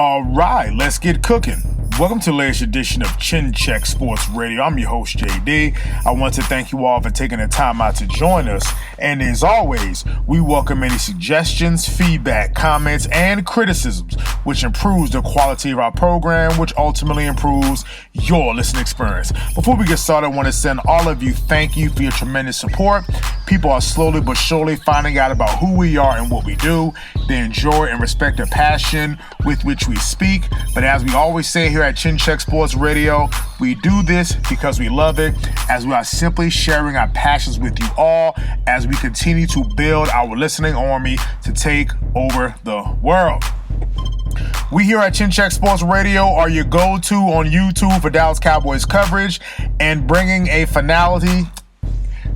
All right, let's get cooking. Welcome to the latest edition of Chin Check Sports Radio. I'm your host, JD. I want to thank you all for taking the time out to join us. And as always, we welcome any suggestions, feedback, comments, and criticisms, which improves the quality of our program, which ultimately improves your listening experience. Before we get started, I want to send all of you thank you for your tremendous support. People are slowly but surely finding out about who we are and what we do. They enjoy and respect the passion with which we speak. But as we always say here at Chin Check Sports Radio, we do this because we love it, as we are simply sharing our passions with you all as we continue to build our listening army to take over the world. We here at Chin Check Sports Radio are your go-to on YouTube for Dallas Cowboys coverage and bringing a finality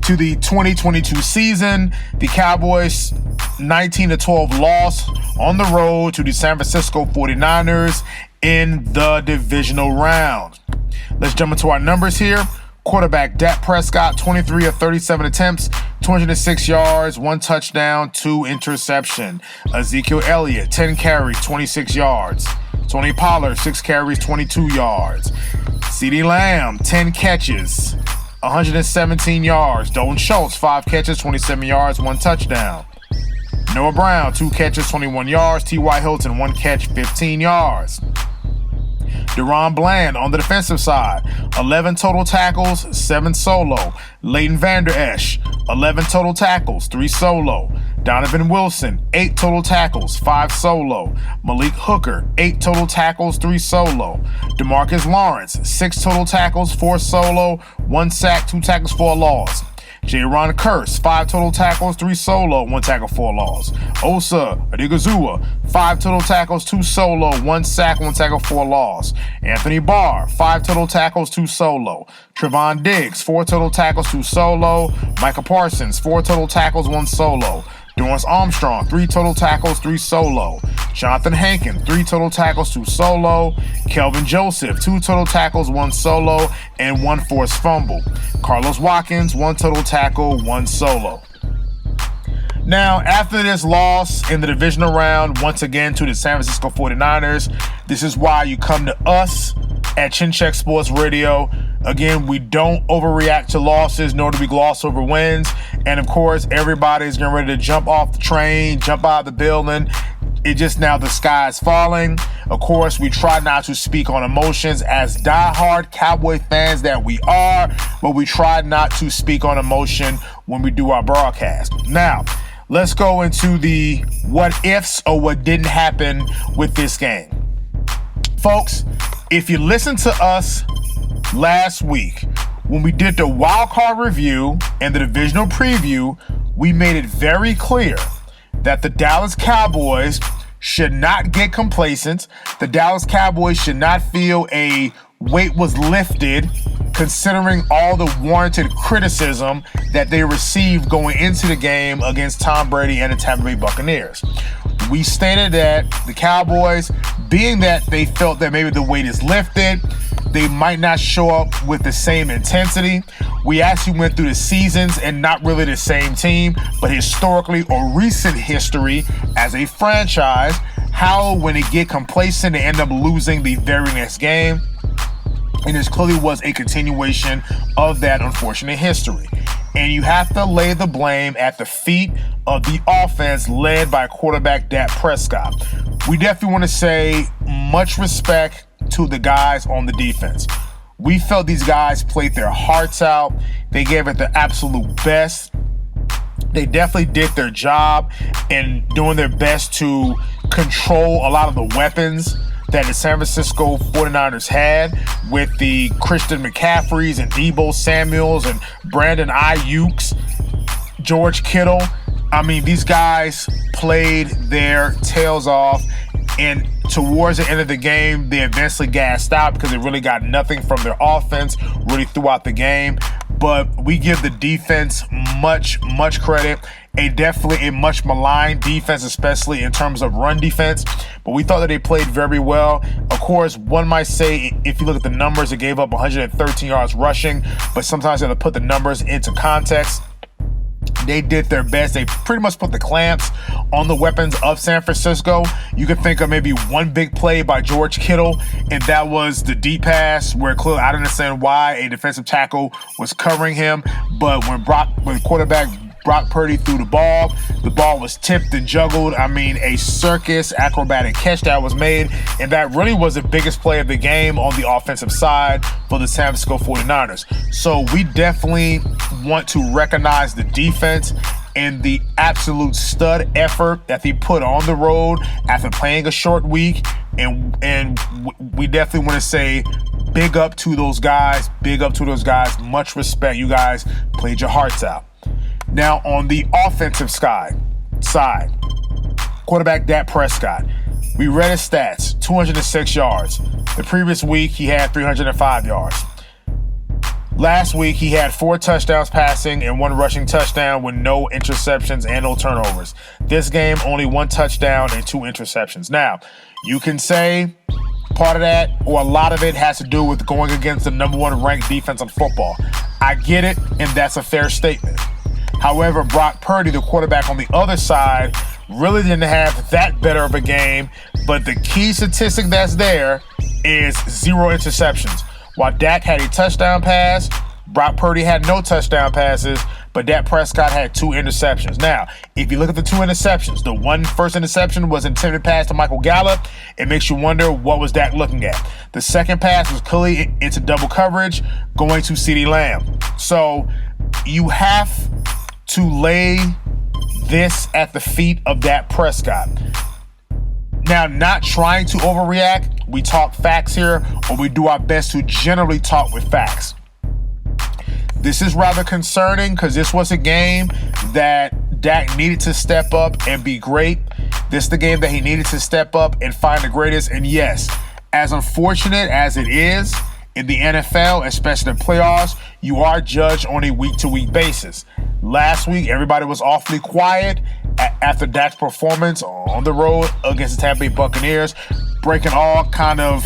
to the 2022 season. The Cowboys 19-12 loss on the road to the San Francisco 49ers in the divisional round. Let's jump into our numbers here. Quarterback Dak Prescott, 23 of 37 attempts, 206 yards, 1 touchdown, 2 interception. Ezekiel Elliott, 10 carries, 26 yards. Tony Pollard, 6 carries, 22 yards. CeeDee Lamb, 10 catches, 117 yards. Dalton Schultz, 5 catches, 27 yards, 1 touchdown. Noah Brown, 2 catches, 21 yards. T.Y. Hilton, 1 catch, 15 yards. Deron Bland on the defensive side, 11 total tackles, 7 solo. Leighton Vander Esch, 11 total tackles, 3 solo. Donovan Wilson, 8 total tackles, 5 solo. Malik Hooker, 8 total tackles, 3 solo. DeMarcus Lawrence, 6 total tackles, 4 solo, 1 sack, 2 tackles, 4 loss. Jaron Kearse, 5 total tackles, 3 solo, 1 tackle, 4 loss. Osa Odigizua, 5 total tackles, 2 solo, 1 sack, 1 tackle, 4 loss. Anthony Barr, 5 total tackles, 2 solo. Trevon Diggs, 4 total tackles, 2 solo. Micah Parsons, 4 total tackles, 1 solo. Dorrance Armstrong, 3 total tackles, 3 solo. Jonathan Hankin, 3 total tackles, 2 solo. Kelvin Joseph, 2 total tackles, 1 solo, and 1 forced fumble. Carlos Watkins, 1 total tackle, 1 solo. Now, after this loss in the divisional round, once again to the San Francisco 49ers, this is why you come to us at Chin Check Sports Radio. Again, we don't overreact to losses, nor do we gloss over wins. And of course, everybody's getting ready to jump off the train, jump out of the building. It just now the sky is falling. Of course, we try not to speak on emotions as diehard Cowboy fans that we are, but we try not to speak on emotion when we do our broadcast. Now, let's go into the what ifs or what didn't happen with this game. Folks, if you listened to us last week when we did the wild card review and the divisional preview, we made it very clear that the Dallas Cowboys should not get complacent. The Dallas Cowboys should not feel a weight was lifted considering all the warranted criticism that they received going into the game against Tom Brady and the Tampa Bay Buccaneers. We stated that the Cowboys, being that they felt that maybe the weight is lifted, they might not show up with the same intensity. We actually went through the seasons and not really the same team, but historically or recent history as a franchise, how when they get complacent, they end up losing the very next game. And this clearly was a continuation of that unfortunate history. And you have to lay the blame at the feet of the offense led by quarterback Dak Prescott. We definitely want to say much respect to the guys on the defense. We felt these guys played their hearts out. They gave it the absolute best. They definitely did their job in doing their best to control a lot of the weapons that the San Francisco 49ers had with the Christian McCaffreys and Deebo Samuels and Brandon Ayuk's, George Kittle. I mean, these guys played their tails off, and towards the end of the game, they eventually gassed out because they really got nothing from their offense really throughout the game. But we give the defense much credit. Definitely a much maligned defense, especially in terms of run defense. But we thought that they played very well. Of course, one might say, if you look at the numbers, it gave up 113 yards rushing. But sometimes you have to put the numbers into context. They did their best. They pretty much put the clamps on the weapons of San Francisco. You could think of maybe one big play by George Kittle, and that was the deep pass where clearly I don't understand why a defensive tackle was covering him. But when quarterback Brock Purdy threw the ball was tipped and juggled. I mean, a circus acrobatic catch that was made, and that really was the biggest play of the game on the offensive side for the San Francisco 49ers. So we definitely want to recognize the defense and the absolute stud effort that they put on the road after playing a short week. And we definitely want to say big up to those guys. Big up to those guys. Much respect. You guys played your hearts out. Now, on the offensive side, quarterback Dak Prescott. We read his stats, 206 yards. The previous week, he had 305 yards. Last week, he had 4 touchdowns passing and 1 rushing touchdown with no interceptions and no turnovers. This game, only 1 touchdown and 2 interceptions. Now, you can say part of that, or a lot of it, has to do with going against the number 1 ranked defense in football. I get it, and that's a fair statement. However, Brock Purdy, the quarterback on the other side, really didn't have that better of a game. But the key statistic that's there is 0 interceptions. While Dak had a touchdown pass, Brock Purdy had no touchdown passes, but Dak Prescott had 2 interceptions. Now, if you look at the 2 interceptions, the first interception was an intended pass to Michael Gallup. It makes you wonder, what was Dak looking at? The second pass was clearly into double coverage, going to CeeDee Lamb. So you have to lay this at the feet of Dak Prescott. Now, not trying to overreact, we talk facts here, or we do our best to generally talk with facts. This is rather concerning because this was a game that Dak needed to step up and be great. This is the game that he needed to step up and find the greatest. And yes, as unfortunate as it is, in the NFL, especially the playoffs, you are judged on a week-to-week basis. Last week, everybody was awfully quiet after Dak's performance on the road against the Tampa Bay Buccaneers, breaking all kind of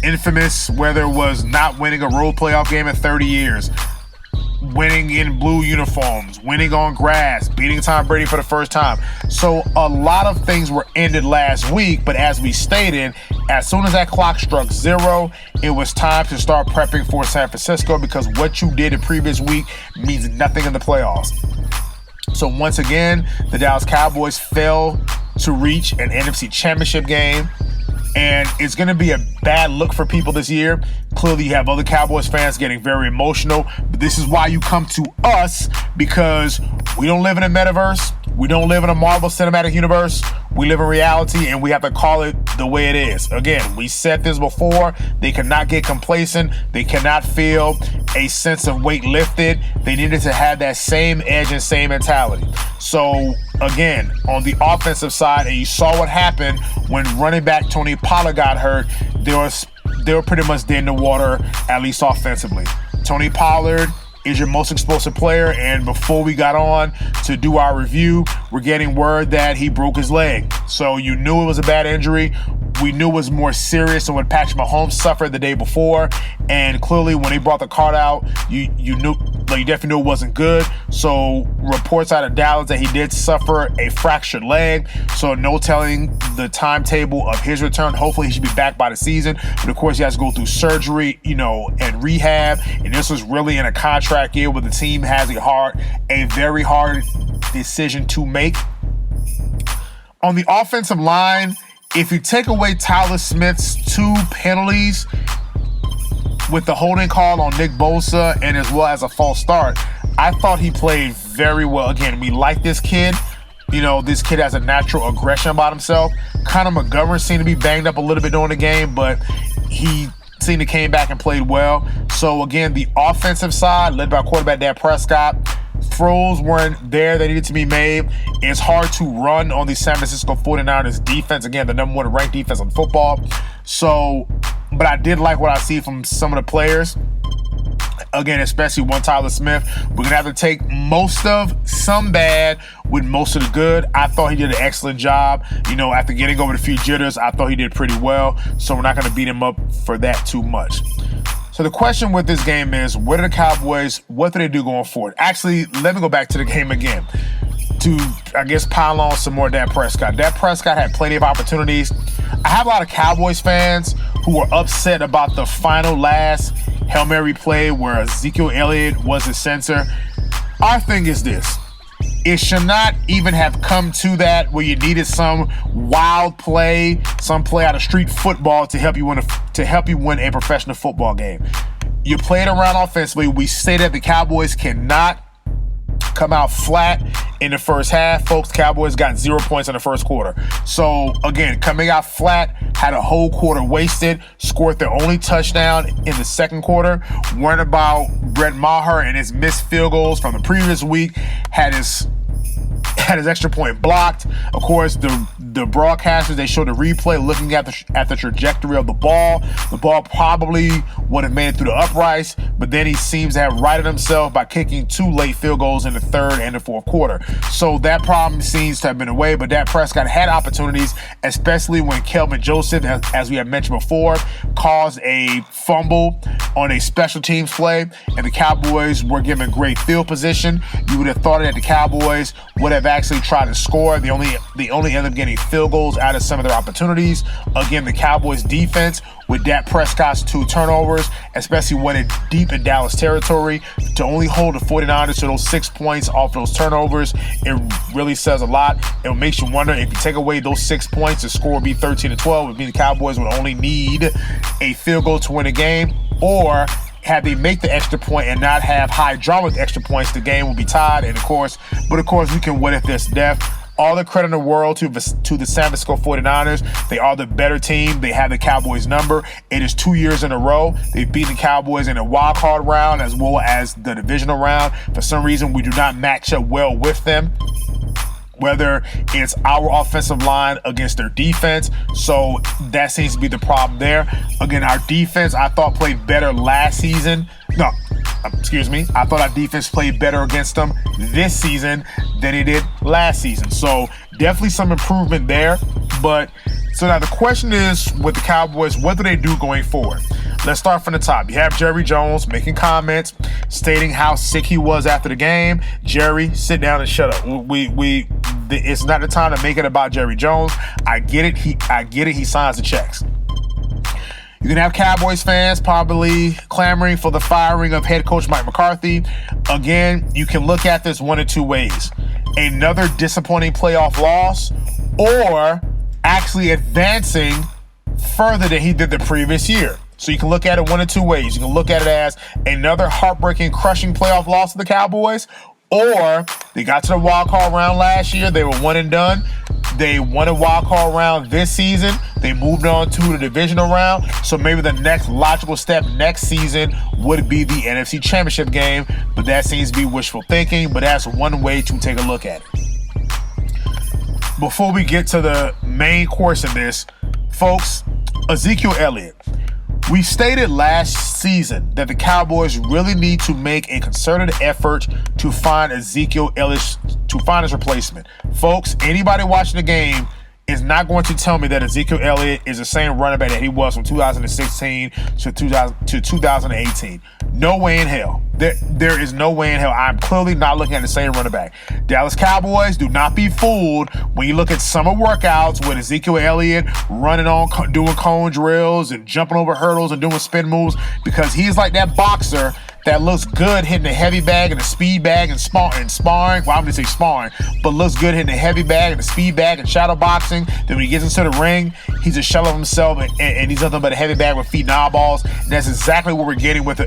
infamous, whether it was not winning a road playoff game in 30 years, winning in blue uniforms, winning on grass, beating Tom Brady for the first time. So a lot of things were ended last week, but as we stated, as soon as that clock struck 0, it was time to start prepping for San Francisco, because what you did the previous week means nothing in the playoffs. So once again, the Dallas Cowboys failed to reach an NFC Championship game. And it's going to be a bad look for people this year. Clearly, you have other Cowboys fans getting very emotional. But this is why you come to us, because we don't live in a metaverse. We don't live in a Marvel Cinematic Universe. We live in reality, and we have to call it the way it is. Again, we said this before. They cannot get complacent. They cannot feel a sense of weight lifted. They needed to have that same edge and same mentality. So, again, on the offensive side, and you saw what happened when running back Tony Pollard got hurt, they were pretty much dead in the water, at least offensively. Tony Pollard is your most explosive player, and before we got on to do our review, we're getting word that he broke his leg. So you knew it was a bad injury. We knew it was more serious than what Patrick Mahomes suffered the day before, and clearly when they brought the card out, you definitely knew it wasn't good. So reports out of Dallas that he did suffer a fractured leg, so no telling the timetable of his return. Hopefully he should be back by the season, but of course he has to go through surgery, and rehab, and this was really in a contract year where the team has a very hard decision to make. On the offensive line, if you take away Tyler Smith's 2 penalties with the holding call on Nick Bosa and as well as a false start, I thought he played very well. Again, we like this kid. This kid has a natural aggression about himself. Connor McGovern seemed to be banged up a little bit during the game, but he seemed to came back and played well. So again, the offensive side, led by quarterback Dak Prescott, throws weren't there that needed to be made. It's hard to run on the San Francisco 49ers defense. Again, the number 1 ranked defense in football. So, but I did like what I see from some of the players. Again, especially one Tyler Smith. We're going to have to take most of some bad with most of the good. I thought he did an excellent job. After getting over the few jitters, I thought he did pretty well. So we're not going to beat him up for that too much. So the question with this game is, what do they do going forward? Actually, let me go back to the game again to, I guess, pile on some more Dak Prescott. Dak Prescott had plenty of opportunities. I have a lot of Cowboys fans who were upset about the final last Hail Mary play where Ezekiel Elliott was the center. Our thing is this. It should not even have come to that where you needed some wild play, some play out of street football to help you win a professional football game. You played around offensively. We say that the Cowboys cannot come out flat in the first half. Folks, Cowboys got 0 points in the first quarter. So, again, coming out flat, had a whole quarter wasted, scored their only touchdown in the second quarter, worried about Brett Maher and his missed field goals from the previous week, had his extra point blocked. Of course, the broadcasters, they showed the replay looking at the trajectory of the ball. The ball probably would have made it through the uprights, but then he seems to have righted himself by kicking 2 late field goals in the third and the fourth quarter. So that problem seems to have been away, but Dak Prescott had opportunities, especially when Kelvin Joseph, as we have mentioned before, caused a fumble on a special teams play, and the Cowboys were given great field position. You would have thought that the Cowboys would have actually tried to score. They only ended up getting field goals out of some of their opportunities. Again, the Cowboys defense with Dak Prescott's 2 turnovers, especially when it deep in Dallas territory, to only hold the 49ers to those 6 points off those turnovers, it really says a lot. It makes you wonder, if you take away those 6 points, the score would be 13-12. It would mean the Cowboys would only need a field goal to win a game, or had they make the extra point and not have high drama with extra points, the game will be tied. And of course, we can win if there's death. All the credit in the world to the San Francisco 49ers. They are the better team. They have the Cowboys number. It is 2 years in a row. They've beaten the Cowboys in the wild card round as well as the divisional round. For some reason, we do not match up well with them, whether it's our offensive line against their defense. So that seems to be the problem there. Again, our defense, I thought, played better last season. I thought our defense played better against them this season than it did last season. So definitely some improvement there. But so now the question is, with the Cowboys, what do they do going forward? Let's start from the top. You have Jerry Jones making comments, stating how sick he was after the game. Jerry, sit down and shut up. It's not the time to make it about Jerry Jones. I get it. He signs the checks. You can have Cowboys fans probably clamoring for the firing of head coach Mike McCarthy. Again, you can look at this one of 2 ways. Another disappointing playoff loss, or actually advancing further than he did the previous year. So you can look at it one of 2 ways. You can look at it as another heartbreaking, crushing playoff loss to the Cowboys, or they got to the wild card round last year. They were one and done. They won a wild card round this season. They moved on to the divisional round. So maybe the next logical step next season would be the NFC Championship game. But that seems to be wishful thinking. But that's one way to take a look at it. Before we get to the main course of this, folks, Ezekiel Elliott. We stated last season that the Cowboys really need to make a concerted effort to find Ezekiel Elliott, to find his replacement. Folks, anybody watching the game is not going to tell me that Ezekiel Elliott is the same running back that he was from 2016 to 2018. No way in hell. There is no way in hell. I'm clearly not looking at the same running back. Dallas Cowboys, do not be fooled when you look at summer workouts with Ezekiel Elliott running on, doing cone drills and jumping over hurdles and doing spin moves, because he's like that boxer that looks good hitting a heavy bag and a speed bag and sparring. Well, I'm going to say sparring, but looks good hitting a heavy bag and a speed bag and shadow boxing. Then when he gets into the ring, he's a shell of himself and he's nothing but a heavy bag with feet and eyeballs. And that's exactly what we're getting with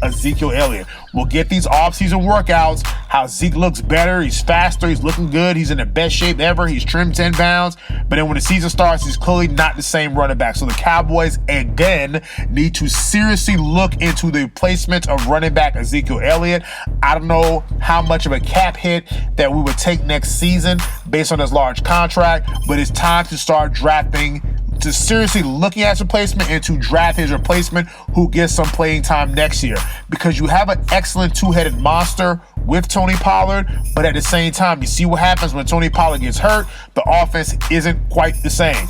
Ezekiel Elliott. We'll get these off-season workouts, how Zeke looks better, he's faster, he's looking good, he's in the best shape ever, he's trimmed 10 pounds. But then when the season starts, he's clearly not the same running back. So the Cowboys, again, need to seriously look into the placement of running back Ezekiel Elliott. I don't know how much of a cap hit that we would take next season based on his large contract, but it's time to start drafting, to seriously looking at his replacement and to draft his replacement who gets some playing time next year. Because you have an excellent 2-headed monster with Tony Pollard, but at the same time, you see what happens when Tony Pollard gets hurt. The offense isn't quite the same.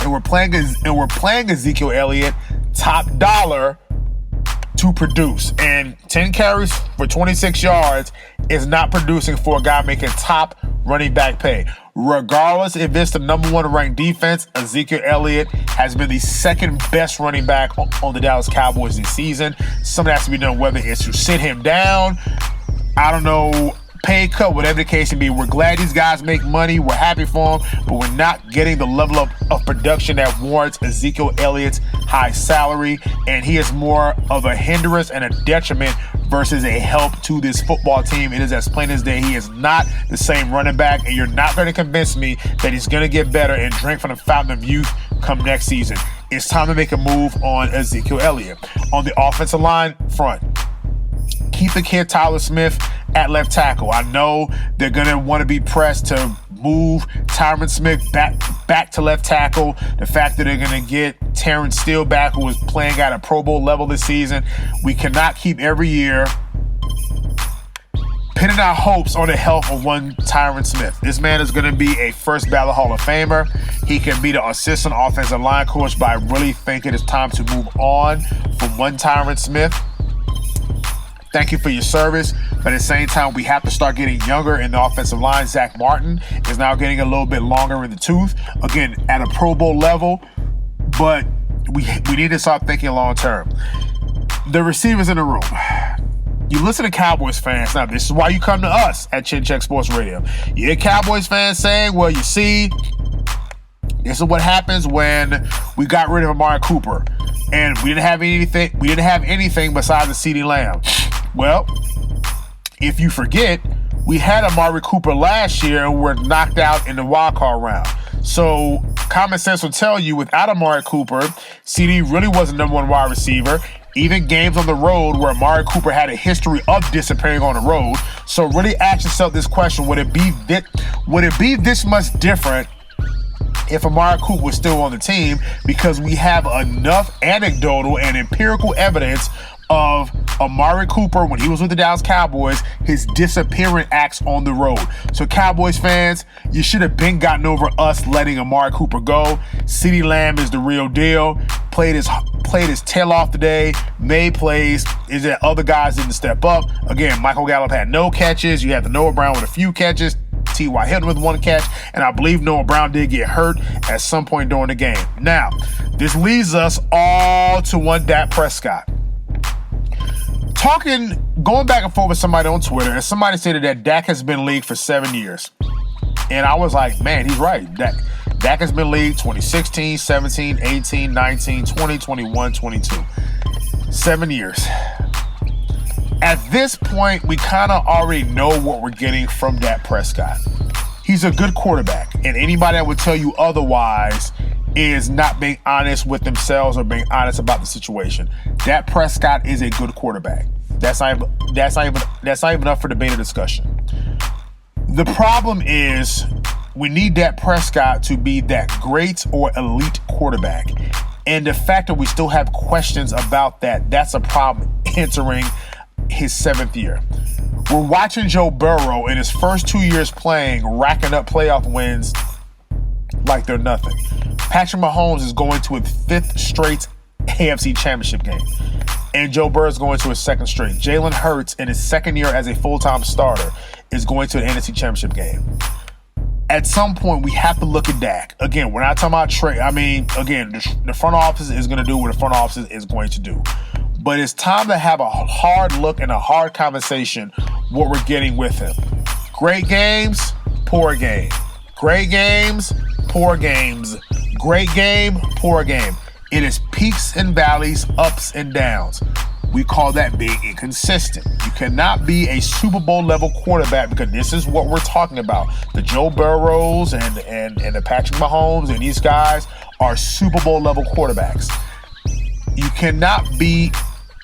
And we're playing Ezekiel Elliott top dollar to produce. And 10 carries for 26 yards is not producing for a guy making top running back pay. Regardless if it's the number 1 ranked defense, Ezekiel Elliott has been the second best running back on the Dallas Cowboys this season. Something has to be done, whether it's to sit him down, I don't know, pay cut, whatever the case may be. We're glad these guys make money. We're happy for them, but we're not getting the level of production that warrants Ezekiel Elliott's high salary, and he is more of a hindrance and a detriment versus a help to this football team. It is as plain as day. He is not the same running back, and you're not going to convince me that he's going to get better and drink from the fountain of youth come next season. It's time to make a move on Ezekiel Elliott. On the offensive line front, keep the kid Tyler Smith at left tackle. I know they're going to want to be pressed to move Tyron Smith back to left tackle. The fact that they're going to get Terrence Steele back, who is playing at a Pro Bowl level this season. We cannot keep every year pinning our hopes on the health of one Tyron Smith. This man is going to be a first ballot Hall of Famer. He can be the assistant offensive line coach, but I really think it is time to move on from one Tyron Smith. Thank you for your service, but at the same time, we have to start getting younger in the offensive line. Zach Martin is now getting a little bit longer in the tooth, again, at a Pro Bowl level, but we need to start thinking long term. The receivers in the room. You listen to Cowboys fans. Now, this is why you come to us at Chin Check Sports Radio. You hear Cowboys fans saying, well, you see, this is what happens when we got rid of Amari Cooper, and we didn't have anything besides the CeeDee Lamb. Well, if you forget, we had Amari Cooper last year and were knocked out in the wild card round. So common sense will tell you, without Amari Cooper, CeeDee really was the number 1 wide receiver. Even games on the road where Amari Cooper had a history of disappearing on the road. So really ask yourself this question: would it be this much different if Amari Cooper was still on the team? Because we have enough anecdotal and empirical evidence of Amari Cooper, when he was with the Dallas Cowboys, his disappearing acts on the road. So Cowboys fans, you should have been gotten over us letting Amari Cooper go. CeeDee Lamb is the real deal. Played his tail off today, made plays. Is that other guys didn't step up? Again, Michael Gallup had no catches. You had the Noah Brown with a few catches. T.Y. Hilton with 1 catch, and I believe Noah Brown did get hurt at some point during the game. Now, this leads us all to one Dak Prescott. Going back and forth with somebody on Twitter, and somebody said that Dak has been in the league for 7 years. And I was like, man, he's right. Dak has been in the league 2016, 17, 18, 19, 20, 21, 22. 7 years. At this point, we kind of already know what we're getting from Dak Prescott. He's a good quarterback, and anybody that would tell you otherwise is not being honest with themselves or being honest about the situation. Dak Prescott is a good quarterback. That's not even up for debate or discussion. The problem is we need Dak Prescott to be that great or elite quarterback. And the fact that we still have questions about that's a problem entering his 7th year. We're watching Joe Burrow in his first 2 years playing, racking up playoff wins like they're nothing. Patrick Mahomes is going to his 5th straight AFC Championship game. And Joe Burrow is going to his 2nd straight. Jalen Hurts, in his 2nd year as a full-time starter, is going to an NFC Championship game. At some point, we have to look at Dak. Again, we're not talking about trade. I mean, again, the front office is going to do what the front office is going to do. But it's time to have a hard look and a hard conversation what we're getting with him. Great games, poor game. Great games, poor games. Great game, poor game. It is peaks and valleys, ups and downs. We call that being inconsistent. You cannot be a Super Bowl level quarterback, because this is what we're talking about. The Joe Burrows and the Patrick Mahomes and these guys are Super Bowl level quarterbacks.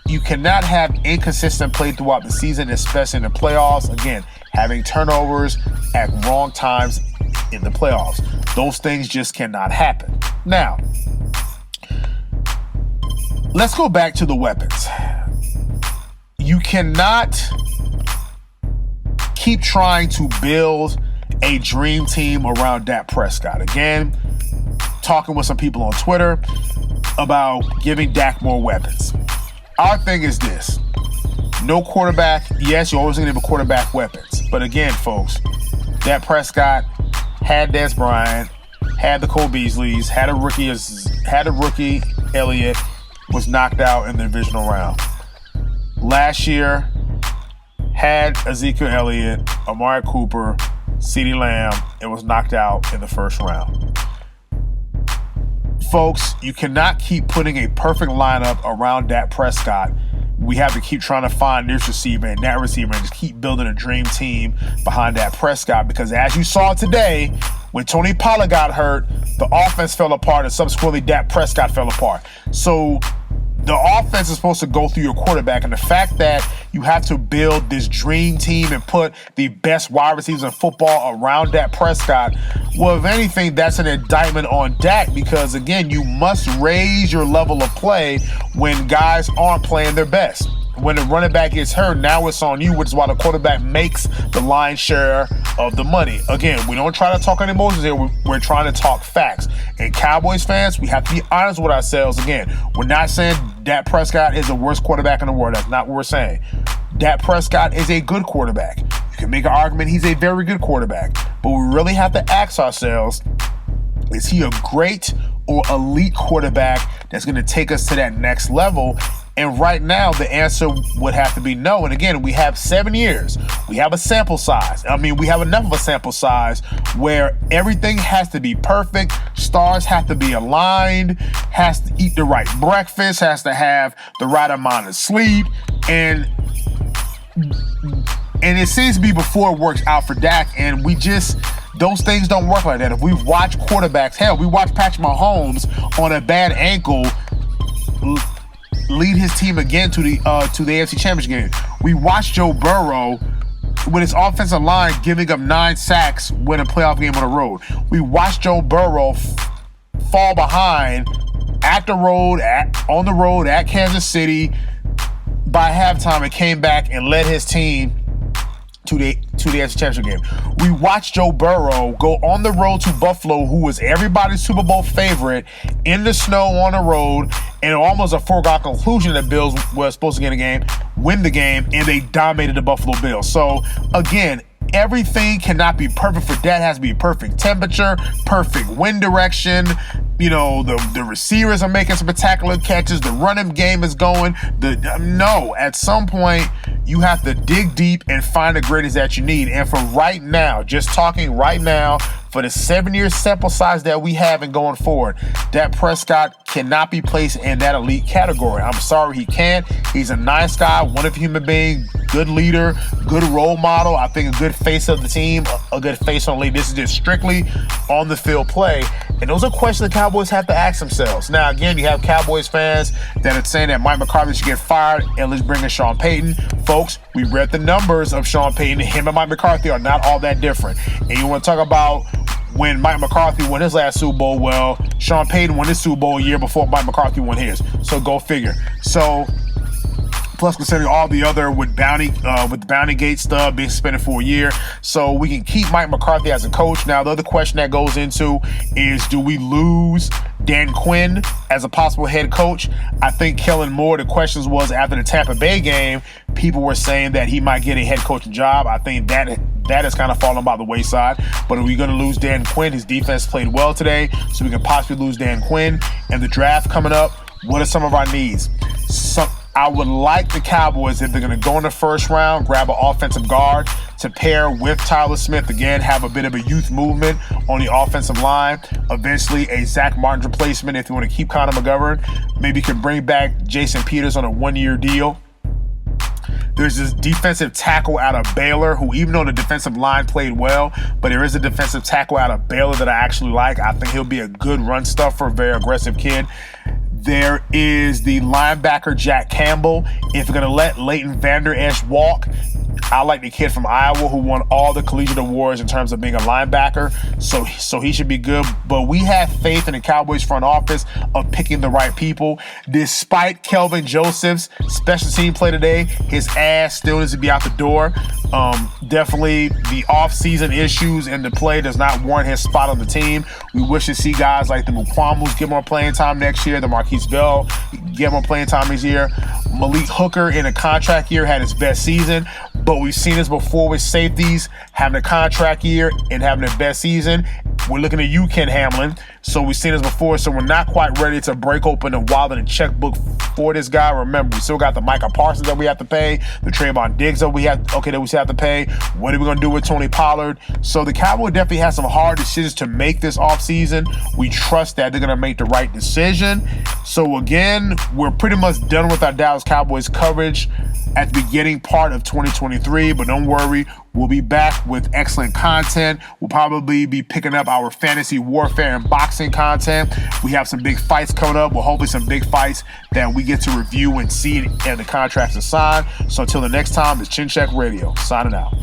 You cannot have inconsistent play throughout the season, especially in the playoffs. Again, having turnovers at wrong times in the playoffs. Those things just cannot happen. Now, let's go back to the weapons. You cannot keep trying to build a dream team around Dak Prescott. Again, talking with some people on Twitter about giving Dak more weapons. our thing is this. No quarterback. Yes, you're always going to have a quarterback weapons. But again, folks, Dak Prescott had Des Bryant, had the Cole Beasleys, had a rookie Elliott, was knocked out in the divisional round. Last year, had Ezekiel Elliott, Amari Cooper, CeeDee Lamb, and was knocked out in the first round. Folks, you cannot keep putting a perfect lineup around Dak Prescott. We have to keep trying to find this receiver and that receiver and just keep building a dream team behind Dak Prescott, because as you saw today, when Tony Pollard got hurt, the offense fell apart and subsequently Dak Prescott fell apart. So the offense is supposed to go through your quarterback, and the fact that you have to build this dream team and put the best wide receivers in football around Dak Prescott, well, if anything, that's an indictment on Dak, because, again, you must raise your level of play when guys aren't playing their best. When the running back gets hurt, now it's on you, which is why the quarterback makes the lion's share of the money. Again, we don't try to talk any emotions here. We're trying to talk facts. And Cowboys fans, we have to be honest with ourselves. Again, we're not saying Dak Prescott is the worst quarterback in the world. That's not what we're saying. Dak Prescott is a good quarterback. You can make an argument he's a very good quarterback. But we really have to ask ourselves, is he a great or elite quarterback that's going to take us to that next level? And right now, the answer would have to be no. And again, we have 7 years. We have a sample size. I mean, we have enough of a sample size where everything has to be perfect. Stars have to be aligned, has to eat the right breakfast, has to have the right amount of sleep. And it seems to be before it works out for Dak. And those things don't work like that. If we've watched quarterbacks, hell, we watched Patrick Mahomes on a bad ankle lead his team again to the AFC Championship game. We watched Joe Burrow with his offensive line giving up 9 sacks win a playoff game on the road. We watched Joe Burrow fall behind on the road at Kansas City by halftime and came back and led his team to the AFC Championship game. We watched Joe Burrow go on the road to Buffalo, who was everybody's Super Bowl favorite, in the snow on the road, and almost a foregone conclusion that Bills were supposed to get a game, win the game, and they dominated the Buffalo Bills. So, again, everything cannot be perfect for that. It has to be perfect temperature, perfect wind direction. You know, the receivers are making spectacular catches. The running game is going. No, at some point, you have to dig deep and find the greatest that you need. And for right now, just talking right now, for the 7-year sample size that we have and going forward, Dak Prescott cannot be placed in that elite category. I'm sorry, he can't. He's a nice guy, wonderful human being, good leader, good role model. I think a good face of the team, a good face on the league. This is just strictly on the field play. And those are questions the Cowboys have to ask themselves. Now, again, you have Cowboys fans that are saying that Mike McCarthy should get fired and let's bring in Sean Payton. Folks, we read the numbers of Sean Payton. Him and Mike McCarthy are not all that different. And you want to talk about when Mike McCarthy won his last Super Bowl? Well, Sean Payton won his Super Bowl a year before Mike McCarthy won his. So go figure. So, plus considering all the other with the Bounty Gate stuff being suspended for a year, so we can keep Mike McCarthy as a coach. Now, the other question that goes into is, do we lose Dan Quinn as a possible head coach? I think Kellen Moore, the questions was after the Tampa Bay game, people were saying that he might get a head coaching job. I think that has kind of fallen by the wayside. But are we going to lose Dan Quinn? His defense played well today, so we can possibly lose Dan Quinn. And the draft coming up, what are some of our needs? I would like the Cowboys, if they're going to go in the first round, grab an offensive guard to pair with Tyler Smith. Again, have a bit of a youth movement on the offensive line. Eventually, a Zach Martin replacement if you want to keep Connor McGovern. Maybe you can bring back Jason Peters on a 1-year deal. There's this defensive tackle out of Baylor who, even though the defensive line played well, but there is a defensive tackle out of Baylor that I actually like. I think he'll be a good run stuffer, a very aggressive kid. There is the linebacker Jack Campbell. If you're going to let Leighton Vander Esch walk, I like the kid from Iowa who won all the collegiate awards in terms of being a linebacker, so he should be good. But we have faith in the Cowboys front office of picking the right people. Despite Kelvin Joseph's special team play today, his ass still needs to be out the door. Definitely the off-season issues and the play does not warrant his spot on the team. We wish to see guys like the Mukwamus get more playing time next year, the Marquise Bell get more playing time this year. Malik Hooker in a contract year had his best season, but we've seen this before with safeties having a contract year and having their best season. We're looking at you, Ken Hamlin. So we've seen this before, so we're not quite ready to break open the wallet and checkbook for this guy. Remember, we still got the Micah Parsons that we have to pay, the Trayvon Diggs that we still have to pay. What are we going to do with Tony Pollard? So the Cowboys definitely have some hard decisions to make this offseason. We trust that they're going to make the right decision. So again, we're pretty much done with our Dallas Cowboys coverage at the beginning part of 2023, but don't worry, we'll be back with excellent content. We'll probably be picking up our fantasy warfare and boxing content. We have some big fights coming up. Well, hopefully some big fights that we get to review and see and the contracts to sign. So until the next time, it's Chin Check Radio, signing out.